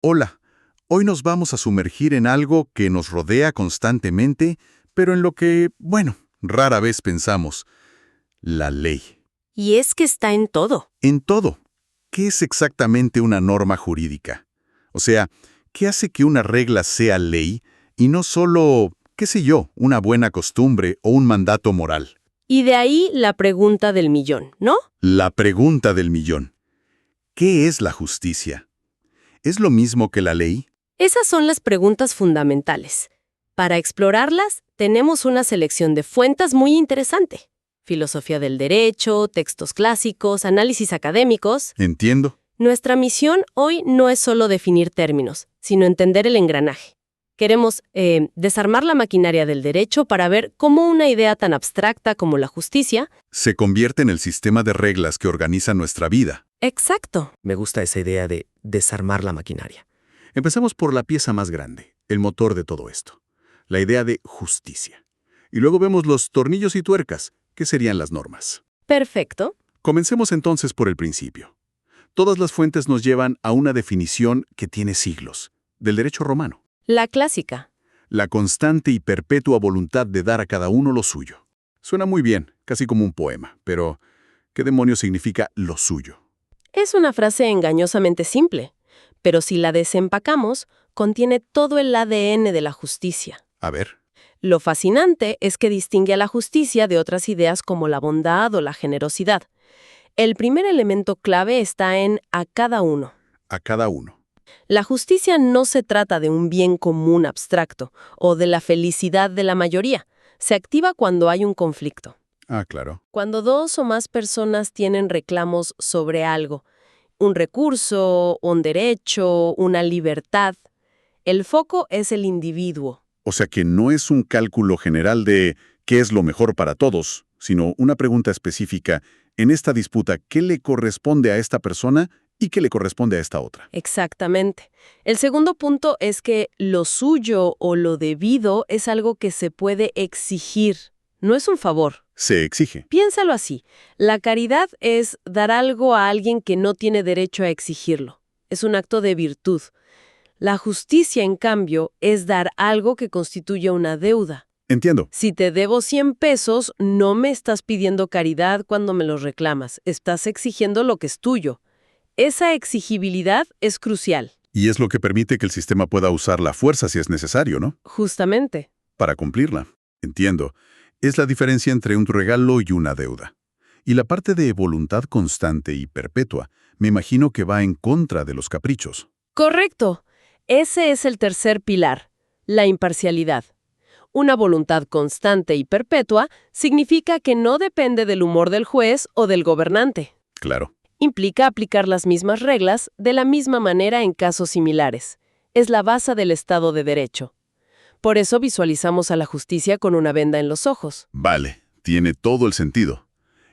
Hola, hoy nos vamos a sumergir en algo que nos rodea constantemente, pero en lo que, bueno, rara vez pensamos, la ley. Y es que está en todo. En todo, ¿qué es exactamente una norma jurídica? O sea, ¿qué hace que una regla sea ley y no solo, qué sé yo, una buena costumbre o un mandato moral? Y de ahí la pregunta del millón, ¿no? La pregunta del millón. ¿Qué es la justicia? ¿Es lo mismo que la ley? Esas son las preguntas fundamentales. Para explorarlas, tenemos una selección de fuentes muy interesante. Filosofía del derecho, textos clásicos, análisis académicos. Entiendo. Nuestra misión hoy no es solo definir términos, sino entender el engranaje. Queremos desarmar la maquinaria del derecho para ver cómo una idea tan abstracta como la justicia... Se convierte en el sistema de reglas que organiza nuestra vida. Exacto. Me gusta esa idea de desarmar la maquinaria. Empezamos por la pieza más grande, el motor de todo esto, la idea de justicia. Y luego vemos los tornillos y tuercas, que serían las normas. Perfecto. Comencemos entonces por el principio. Todas las fuentes nos llevan a una definición que tiene siglos, del derecho romano. La clásica. La constante y perpetua voluntad de dar a cada uno lo suyo. Suena muy bien, casi como un poema, pero ¿qué demonios significa lo suyo? Es una frase engañosamente simple, pero si la desempacamos, contiene todo el ADN de la justicia. A ver, Lo fascinante es que distingue a la justicia de otras ideas como la bondad o la generosidad. El primer elemento clave está en a cada uno. a cada uno. La justicia no se trata de un bien común abstracto o de la felicidad de la mayoría. Se activa cuando hay un conflicto. Ah, claro. Cuando dos o más personas tienen reclamos sobre algo, un recurso, un derecho, una libertad, el foco es el individuo. O sea que no es un cálculo general de qué es lo mejor para todos, sino una pregunta específica. En esta disputa, ¿qué le corresponde a esta persona y qué le corresponde a esta otra? Exactamente. El segundo punto es que lo suyo o lo debido es algo que se puede exigir. No es un favor. Se exige. Piénsalo así. La caridad es dar algo a alguien que no tiene derecho a exigirlo. Es un acto de virtud. La justicia, en cambio, es dar algo que constituye una deuda. Entiendo. Si te debo 100 pesos, no me estás pidiendo caridad cuando me los reclamas. Estás exigiendo lo que es tuyo. Esa exigibilidad es crucial. Y es lo que permite que el sistema pueda usar la fuerza si es necesario, ¿no? Justamente. Para cumplirla. Entiendo. Es la diferencia entre un regalo y una deuda. Y la parte de voluntad constante y perpetua, me imagino que va en contra de los caprichos. Correcto. Ese es el tercer pilar, la imparcialidad. Una voluntad constante y perpetua significa que no depende del humor del juez o del gobernante. Claro. Implica aplicar las mismas reglas de la misma manera en casos similares. Es la base del Estado de Derecho. Por eso visualizamos a la justicia con una venda en los ojos. Vale, tiene todo el sentido.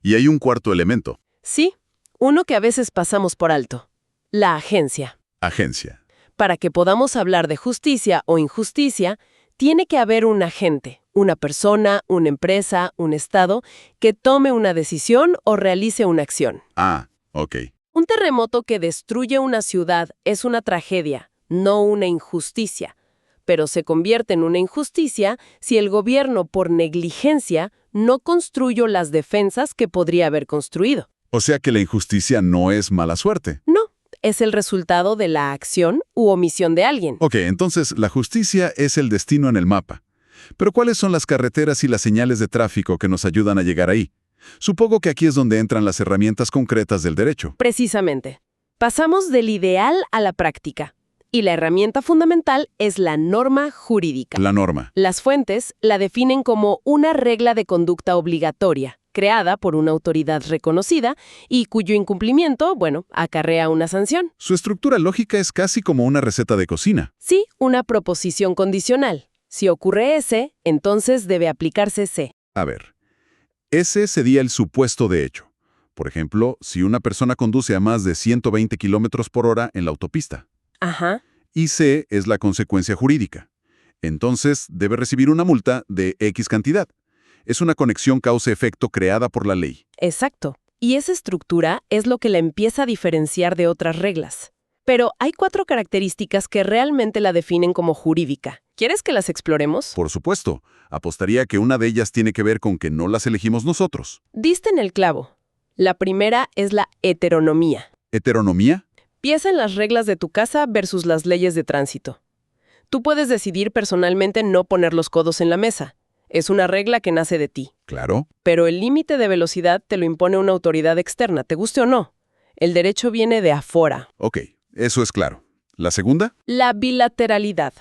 Y hay un cuarto elemento. Sí, uno que a veces pasamos por alto. La agencia. Agencia. Para que podamos hablar de justicia o injusticia, tiene que haber un agente, una persona, una empresa, un Estado, que tome una decisión o realice una acción. Ah, ok. Un terremoto que destruye una ciudad es una tragedia, no una injusticia. Pero se convierte en una injusticia si el gobierno, por negligencia, no construyó las defensas que podría haber construido. O sea que la injusticia no es mala suerte. No, es el resultado de la acción u omisión de alguien. Ok, entonces la justicia es el destino en el mapa. Pero ¿cuáles son las carreteras y las señales de tráfico que nos ayudan a llegar ahí? Supongo que aquí es donde entran las herramientas concretas del derecho. Precisamente. Pasamos del ideal a la práctica. Y la herramienta fundamental es la norma jurídica. La norma. Las fuentes la definen como una regla de conducta obligatoria, creada por una autoridad reconocida y cuyo incumplimiento, acarrea una sanción. Su estructura lógica es casi como una receta de cocina. Sí, una proposición condicional. Si ocurre S, entonces debe aplicarse C. A ver, ese sería el supuesto de hecho. Por ejemplo, si una persona conduce a más de 120 kilómetros por hora en la autopista. Ajá. Y C es la consecuencia jurídica. Entonces, debe recibir una multa de X cantidad. Es una conexión causa-efecto creada por la ley. Exacto. Y esa estructura es lo que la empieza a diferenciar de otras reglas. Pero hay 4 características que realmente la definen como jurídica. ¿Quieres que las exploremos? Por supuesto, apostaría que una de ellas tiene que ver con que no las elegimos nosotros. Diste en el clavo. La primera es la heteronomía. ¿Heteronomía? Piensa en las reglas de tu casa versus las leyes de tránsito. Tú puedes decidir personalmente no poner los codos en la mesa. Es una regla que nace de ti. Claro. Pero el límite de velocidad te lo impone una autoridad externa, te guste o no. El derecho viene de afuera. Ok, eso es claro. ¿La segunda? La bilateralidad.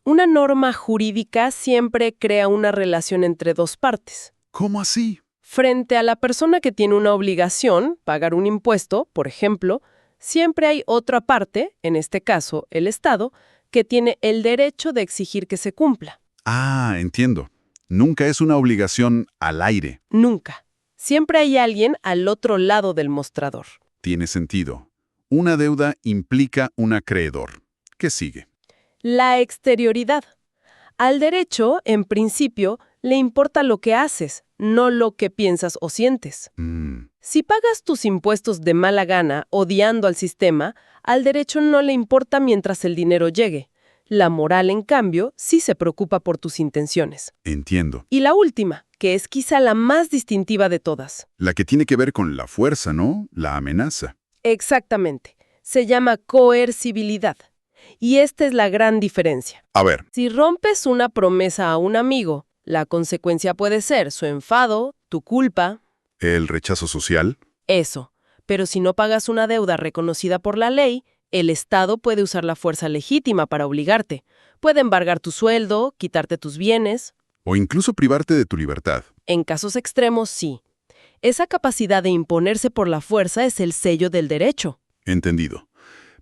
Una norma jurídica siempre crea una relación entre dos partes. ¿Cómo así? Frente a la persona que tiene una obligación, pagar un impuesto, por ejemplo, siempre hay otra parte, en este caso el Estado, que tiene el derecho de exigir que se cumpla. Ah, entiendo. Nunca es una obligación al aire. Nunca. Siempre hay alguien al otro lado del mostrador. Tiene sentido. Una deuda implica un acreedor. ¿Qué sigue? La exterioridad. Al derecho, en principio, le importa lo que haces, no lo que piensas o sientes. Si pagas tus impuestos de mala gana, odiando al sistema, al derecho no le importa mientras el dinero llegue. La moral, en cambio, sí se preocupa por tus intenciones. Entiendo. Y la última, que es quizá la más distintiva de todas. La que tiene que ver con la fuerza, ¿no? La amenaza. Exactamente. Se llama coercibilidad. Y esta es la gran diferencia. A ver, Si rompes una promesa a un amigo, la consecuencia puede ser su enfado, tu culpa, el rechazo social. eso. Pero si no pagas una deuda reconocida por la ley, el Estado puede usar la fuerza legítima para obligarte. Puede embargar tu sueldo, quitarte tus bienes. O incluso privarte de tu libertad. En casos extremos, sí. Esa capacidad de imponerse por la fuerza es el sello del derecho. Entendido.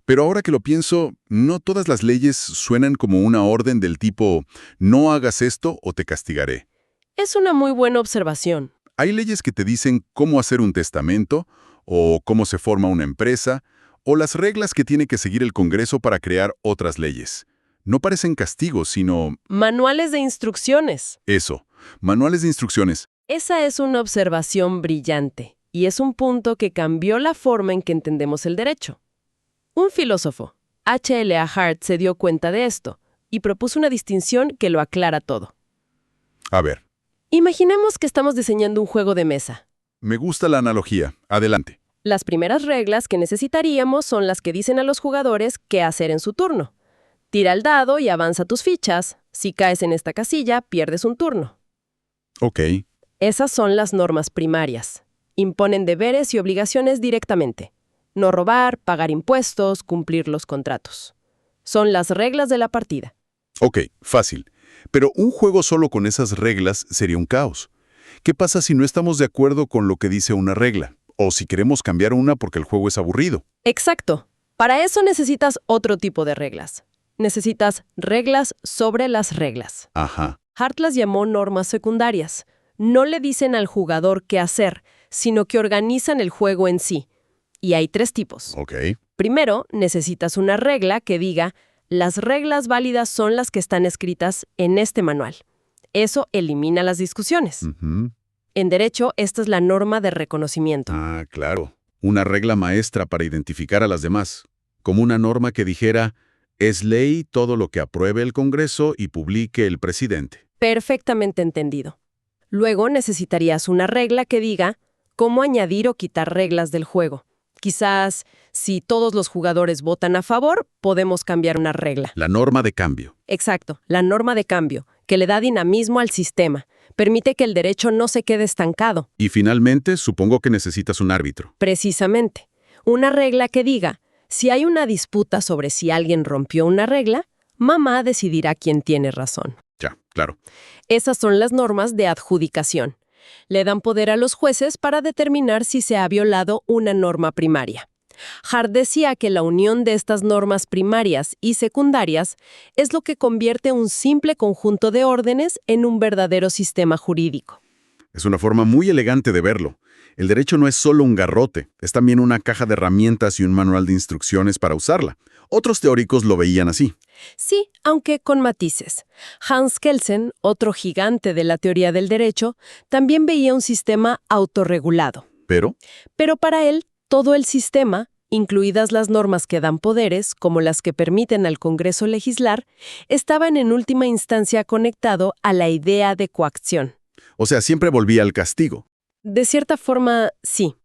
Pero ahora que lo pienso, no todas las leyes suenan como una orden del tipo no hagas esto o te castigaré. Es una muy buena observación. Hay leyes que te dicen cómo hacer un testamento, o cómo se forma una empresa, o las reglas que tiene que seguir el Congreso para crear otras leyes. No parecen castigos, sino Manuales de instrucciones. eso, manuales de instrucciones. Esa es una observación brillante, y es un punto que cambió la forma en que entendemos el derecho. Un filósofo, H.L.A. Hart, se dio cuenta de esto y propuso una distinción que lo aclara todo. A ver, Imaginemos que estamos diseñando un juego de mesa. me gusta la analogía. Adelante. Las primeras reglas que necesitaríamos son las que dicen a los jugadores qué hacer en su turno. Tira el dado y avanza tus fichas. Si caes en esta casilla, pierdes un turno. Ok. Esas son las normas primarias. Imponen deberes y obligaciones directamente. No robar, pagar impuestos, cumplir los contratos. Son las reglas de la partida. Ok, fácil. Pero un juego solo con esas reglas sería un caos. ¿Qué pasa si no estamos de acuerdo con lo que dice una regla? O si queremos cambiar una porque el juego es aburrido. Exacto. Para eso necesitas otro tipo de reglas. Necesitas reglas sobre las reglas. Ajá. Hart las llamó normas secundarias. No le dicen al jugador qué hacer, sino que organizan el juego en sí. Y hay 3 tipos. Ok. Primero, necesitas una regla que diga, las reglas válidas son las que están escritas en este manual. Eso elimina las discusiones. Ujú. En derecho, esta es la norma de reconocimiento. Ah, claro. Una regla maestra para identificar a las demás. Como una norma que dijera, es ley todo lo que apruebe el Congreso y publique el presidente. Perfectamente entendido. Luego necesitarías una regla que diga cómo añadir o quitar reglas del juego. Quizás, si todos los jugadores votan a favor, podemos cambiar una regla. La norma de cambio. Exacto, la norma de cambio, que le da dinamismo al sistema. Permite que el derecho no se quede estancado. Y finalmente, supongo que necesitas un árbitro. Precisamente, una regla que diga, si hay una disputa sobre si alguien rompió una regla, mamá decidirá quién tiene razón. Ya, claro. Esas son las normas de adjudicación. Le dan poder a los jueces para determinar si se ha violado una norma primaria. Hart decía que la unión de estas normas primarias y secundarias es lo que convierte un simple conjunto de órdenes en un verdadero sistema jurídico. Es una forma muy elegante de verlo. El derecho no es solo un garrote, es también una caja de herramientas y un manual de instrucciones para usarla. Otros teóricos lo veían así. Sí, aunque con matices. Hans Kelsen, otro gigante de la teoría del derecho, también veía un sistema autorregulado. Pero, Pero para él, todo el sistema, incluidas las normas que dan poderes, como las que permiten al Congreso legislar, estaban en última instancia conectado a la idea de coacción. O sea, siempre volvía al castigo. De cierta forma, sí.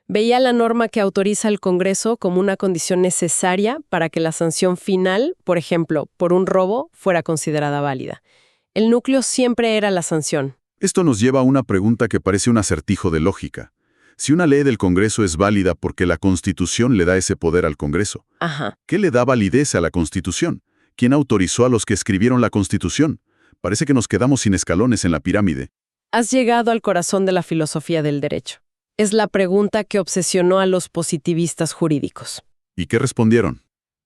Veía la norma que autoriza al Congreso como una condición necesaria para que la sanción final, por ejemplo, por un robo, fuera considerada válida. El núcleo siempre era la sanción. Esto nos lleva a una pregunta que parece un acertijo de lógica. Si una ley del Congreso es válida porque la Constitución le da ese poder al Congreso, Ajá. ¿qué le da validez a la Constitución? ¿Quién autorizó a los que escribieron la Constitución? Parece que nos quedamos sin escalones en la pirámide. Has llegado al corazón de la filosofía del derecho. Es la pregunta que obsesionó a los positivistas jurídicos. ¿Y qué respondieron?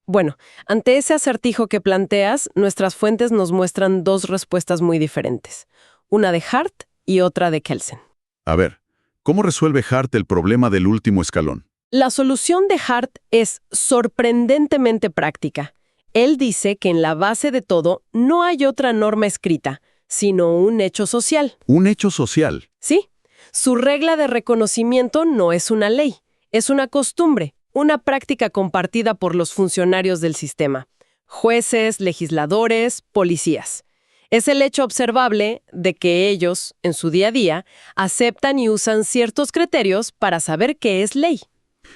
Bueno, ante ese acertijo que planteas, nuestras fuentes nos muestran dos respuestas muy diferentes. Una de Hart y otra de Kelsen. A ver, ¿cómo resuelve Hart el problema del último escalón? La solución de Hart es sorprendentemente práctica. Él dice que en la base de todo no hay otra norma escrita, sino un hecho social. Un hecho social. ¿Sí? Su regla de reconocimiento no es una ley, es una costumbre, una práctica compartida por los funcionarios del sistema, jueces, legisladores, policías. Es el hecho observable de que ellos, en su día a día, aceptan y usan ciertos criterios para saber qué es ley.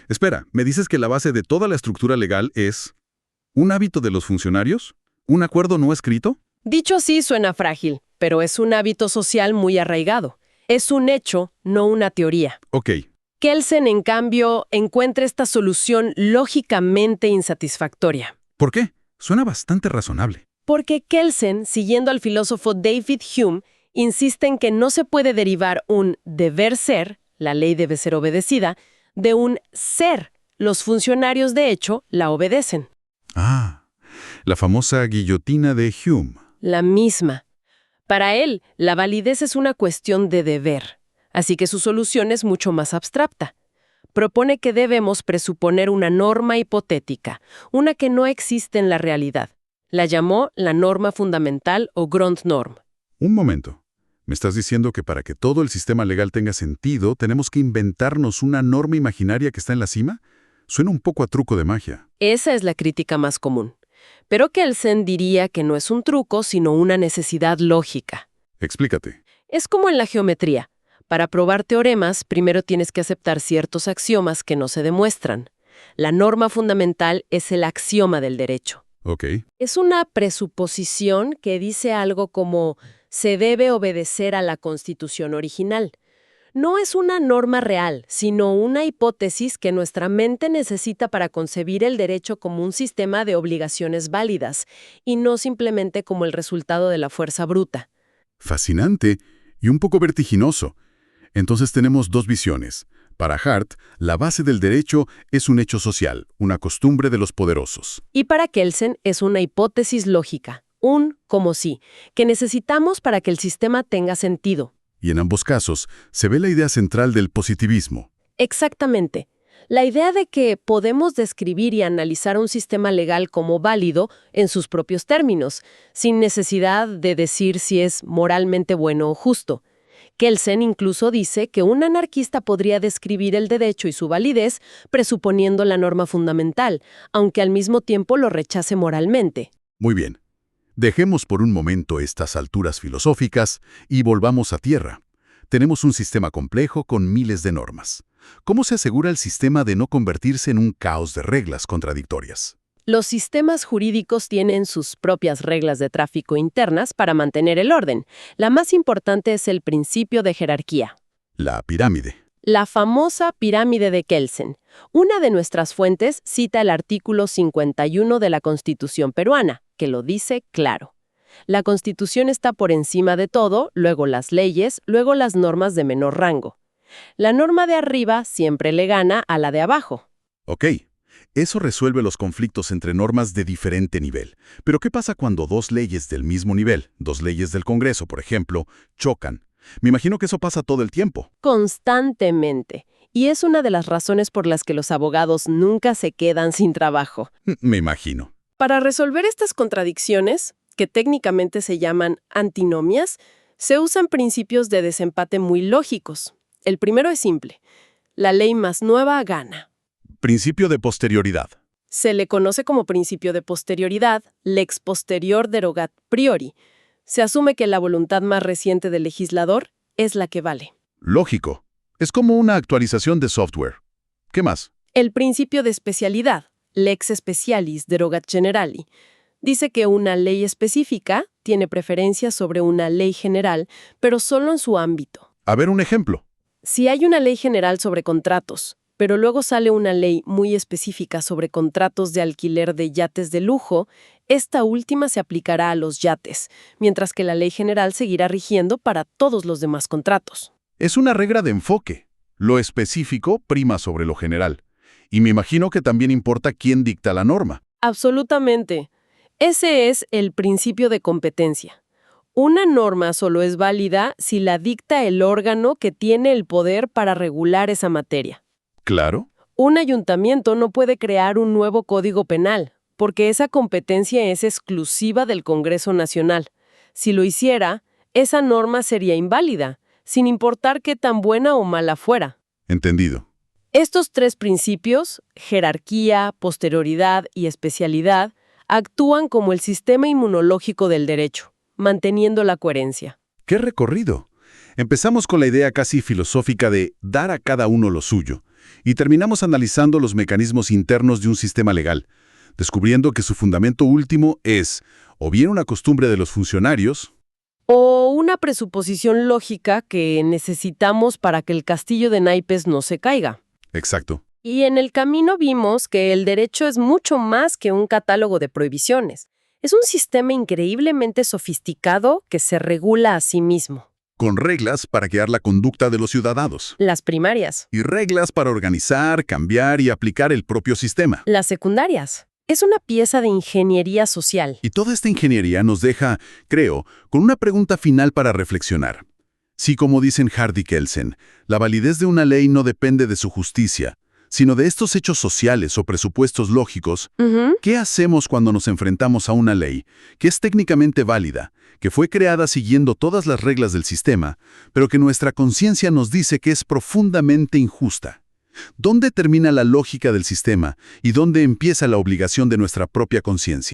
Espera, ¿me dices que la base de toda la estructura legal es un hábito de los funcionarios? ¿Un acuerdo no escrito? Dicho así suena frágil, pero es un hábito social muy arraigado. Es un hecho, no una teoría. Ok. Kelsen, en cambio, encuentra esta solución lógicamente insatisfactoria. ¿Por qué? Suena bastante razonable. Porque Kelsen, siguiendo al filósofo David Hume, insiste en que no se puede derivar un deber ser, la ley debe ser obedecida, de un ser. Los funcionarios, de hecho, la obedecen. Ah, la famosa guillotina de Hume. La misma. Para él, la validez es una cuestión de deber, así que su solución es mucho más abstracta. Propone que debemos presuponer una norma hipotética, una que no existe en la realidad. La llamó la norma fundamental o Grundnorm. Un momento. ¿Me estás diciendo que para que todo el sistema legal tenga sentido, tenemos que inventarnos una norma imaginaria que está en la cima? Suena un poco a truco de magia. Esa es la crítica más común. Pero Kelsen diría que no es un truco, sino una necesidad lógica. Explícate. Es como en la geometría. Para probar teoremas, primero tienes que aceptar ciertos axiomas que no se demuestran. La norma fundamental es el axioma del derecho. Ok. Es una presuposición que dice algo como se debe obedecer a la Constitución original. No es una norma real, sino una hipótesis que nuestra mente necesita para concebir el derecho como un sistema de obligaciones válidas, y no simplemente como el resultado de la fuerza bruta. Fascinante y un poco vertiginoso. Entonces tenemos dos visiones. Para Hart, la base del derecho es un hecho social, una costumbre de los poderosos. Y para Kelsen es una hipótesis lógica, un como si, que necesitamos para que el sistema tenga sentido. Y en ambos casos, se ve la idea central del positivismo. Exactamente. La idea de que podemos describir y analizar un sistema legal como válido en sus propios términos, sin necesidad de decir si es moralmente bueno o justo. Kelsen incluso dice que un anarquista podría describir el derecho y su validez presuponiendo la norma fundamental, aunque al mismo tiempo lo rechace moralmente. Muy bien. Dejemos por un momento estas alturas filosóficas y volvamos a tierra. Tenemos un sistema complejo con miles de normas. ¿Cómo se asegura el sistema de no convertirse en un caos de reglas contradictorias? Los sistemas jurídicos tienen sus propias reglas de tráfico internas para mantener el orden. La más importante es el principio de jerarquía. La pirámide. La famosa pirámide de Kelsen. Una de nuestras fuentes cita el artículo 51 de la Constitución peruana, que lo dice claro. La Constitución está por encima de todo, luego las leyes, luego las normas de menor rango. La norma de arriba siempre le gana a la de abajo. Ok. Eso resuelve los conflictos entre normas de diferente nivel. Pero ¿qué pasa cuando dos leyes del mismo nivel, dos leyes del Congreso, por ejemplo, chocan? Me imagino que eso pasa todo el tiempo. Constantemente. Y es una de las razones por las que los abogados nunca se quedan sin trabajo. Me imagino. Para resolver estas contradicciones, que técnicamente se llaman antinomias, se usan principios de desempate muy lógicos. El primero es simple. La ley más nueva gana. Principio de posterioridad. Se le conoce como principio de posterioridad, lex posterior derogat priori. Se asume que la voluntad más reciente del legislador es la que vale. Lógico. Es como una actualización de software. ¿Qué más? El principio de especialidad, lex specialis derogat generali, dice que una ley específica tiene preferencia sobre una ley general, pero solo en su ámbito. A ver un ejemplo. Si hay una ley general sobre contratos, pero luego sale una ley muy específica sobre contratos de alquiler de yates de lujo, esta última se aplicará a los yates, mientras que la ley general seguirá rigiendo para todos los demás contratos. Es una regla de enfoque. Lo específico prima sobre lo general. Y me imagino que también importa quién dicta la norma. Absolutamente. Ese es el principio de competencia. Una norma solo es válida si la dicta el órgano que tiene el poder para regular esa materia. Claro. Un ayuntamiento no puede crear un nuevo código penal, porque esa competencia es exclusiva del Congreso Nacional. Si lo hiciera, esa norma sería inválida, sin importar qué tan buena o mala fuera. Entendido. Estos tres principios, jerarquía, posterioridad y especialidad, actúan como el sistema inmunológico del derecho, manteniendo la coherencia. ¡Qué recorrido! Empezamos con la idea casi filosófica de dar a cada uno lo suyo, y terminamos analizando los mecanismos internos de un sistema legal, descubriendo que su fundamento último es o bien una costumbre de los funcionarios, O una presuposición lógica que necesitamos para que el castillo de naipes no se caiga. exacto, Y en el camino vimos que el derecho es mucho más que un catálogo de prohibiciones. Es un sistema increíblemente sofisticado que se regula a sí mismo. con reglas para guiar la conducta de los ciudadanos, Las primarias, y reglas para organizar, cambiar y aplicar el propio sistema. las secundarias. Es una pieza de ingeniería social. Y toda esta ingeniería nos deja, creo, con una pregunta final para reflexionar. Si, como dicen Hardy y Kelsen, la validez de una ley no depende de su justicia, sino de estos hechos sociales o presupuestos lógicos, ¿qué hacemos cuando nos enfrentamos a una ley que es técnicamente válida, que fue creada siguiendo todas las reglas del sistema, pero que nuestra conciencia nos dice que es profundamente injusta? ¿Dónde termina la lógica del sistema y dónde empieza la obligación de nuestra propia conciencia?